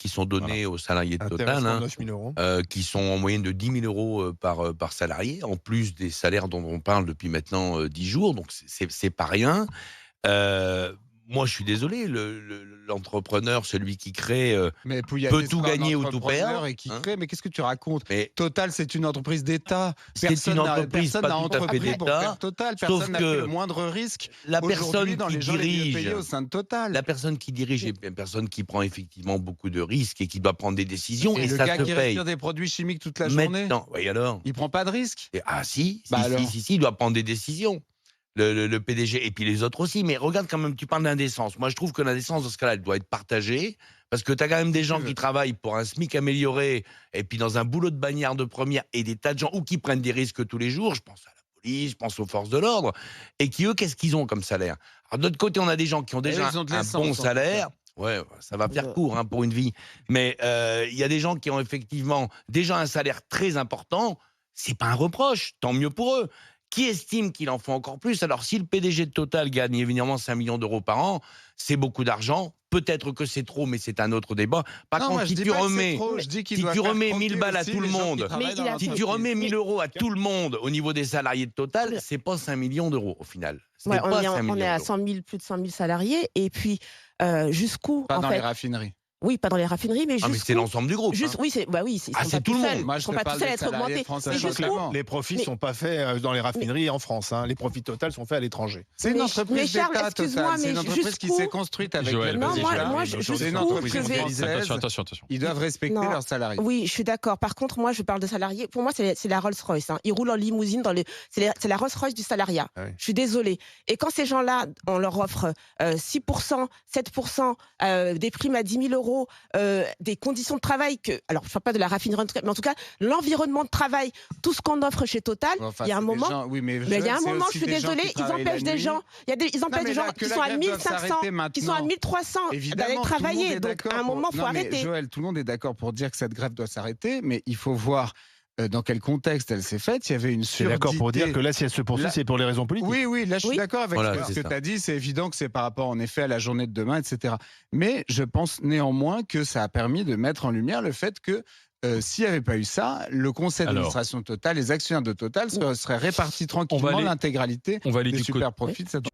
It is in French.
qui sont donnés aux salariés de Total, Intéressement 9 000 euros. qui sont en moyenne de 10 000 euros par salarié, en plus des salaires dont on parle depuis maintenant 10 jours. Donc, c'est pas rien. Heu, Moi, je suis désolé, l'entrepreneur, celui qui crée, Mais puis il y a peut des tout gagner ou tout entrepreneurs perdre, et qui hein. créent. Mais qu'est-ce que tu racontes? Mais Total, c'est une entreprise d'État. c'est une entreprise Personne pas n'a tout à fait entrepris pour d'État, faire Total. sauf Personne n'a pris le que moindre risque. la Aujourd'hui, personne dans qui les gens les mieux dirige payés au sein de Total. la personne qui dirige est une personne qui prend effectivement beaucoup de risques et qui doit prendre des décisions Et et le ça gars se qui paye. respire des produits chimiques toute la journée, Maintenant, oui alors? il prend pas de risque? Ah si, Bah si, alors? si, il doit prendre des décisions. Le PDG et puis les autres aussi. Mais regarde quand même, tu parles d'indécence. Moi, je trouve que l'indécence, dans ce cas-là, elle doit être partagée parce que tu as quand même des gens qui travaillent pour un SMIC amélioré et puis dans un boulot de bagnard de première et des tas de gens ou qui prennent des risques tous les jours. Je pense à la police, je pense aux forces de l'ordre et qui, eux, qu'est-ce qu'ils ont comme salaire? Alors, de l'autre côté, on a des gens qui ont déjà ils ont de un l'essence, bon en tout salaire. Ouais, ça va faire court pour une vie. Mais il y a des gens qui ont effectivement déjà un salaire très important. C'est pas un reproche, tant mieux pour eux. Qui estime qu'il en faut encore plus? Alors, si le PDG de Total gagne évidemment 5 millions d'euros par an, c'est beaucoup d'argent. Peut-être que c'est trop, mais c'est un autre débat. Par Non, moi, contre, je si dis tu pas que c'est remets, trop, je dis qu'il si doit tu faire remets croquer 1000 balles à aussi tout le les gens qui monde, travaillent dans si tu l'entreprise. remets 1000 euros à tout le monde au niveau des salariés de Total, c'est pas 5 millions d'euros au final. C'est Ouais, pas 5 on millions est à d'euros. 100 000, plus de 100 000 salariés. Et puis, jusqu'où, Pas en dans les fait, raffineries. oui, pas dans les raffineries, mais Ah, mais c'est jusqu'où, l'ensemble du groupe. juste, Hein. oui, ils Ah, sont c'est pas tout tout le seuls. monde. Moi, Ils je sont te pas parle tout seuls à des être salariés augmentés. français, Mais sachant jusqu'où Clément. Les profits Mais- sont pas faits dans les raffineries en France. Hein. Les profits Total sont faits à l'étranger. C'est une mais entreprise Charles, d'État, excuse-moi, Total. C'est mais une entreprise qui jusqu'où s'est construite avec Joël, les Non, vas-y, moi, Joël. moi, Mais aujourd'hui, C'est une jusqu'où entreprise je vais. française. Attention. Ils doivent respecter Non. leurs salariés. Oui, je suis d'accord. Par contre, moi, je parle de salariés. Pour moi, c'est la Rolls-Royce. Hein. Ils roulent en limousine c'est la Rolls-Royce du salariat. Ah oui. Je suis désolée. Et quand ces gens-là, on leur offre 6%, 7%, des primes à 10 000 euros, des conditions de travail alors je ne parle pas de la raffinerie, mais en tout cas, l'environnement de travail, tout ce qu'on offre chez Total, Enfin, il y a un c'est des moment. gens- oui, mais Mais il y a un c'est moment, aussi je suis des gens désolée, qui ils travaillent la empêchent des nuit. gens. Ils empêchent mais des gens là, que qui la sont à grève doive 1500, s'arrêter qui sont à maintenant. 1300 d'aller Évidemment, tout le monde travailler. est Donc, d'accord à un moment, il faut Non, mais arrêter. Joël, tout le monde est d'accord pour dire que cette grève doit s'arrêter, mais il faut voir dans quel contexte elle s'est faite. Il y avait une C'est d'accord pour dire que là, si elle se poursuit, Là- c'est pour les raisons politiques. Oui, là je suis Oui. d'accord avec Voilà, ce c'est que ça. tu as dit. C'est évident que c'est par rapport en effet à la journée de demain, etc. Mais je pense néanmoins que ça a permis de mettre en lumière le fait que s'il n'y avait pas eu ça, le conseil Alors. d'administration Total, les actionnaires de Total seraient répartis tranquillement aller- l'intégralité On va aller des du côté. super profits de cette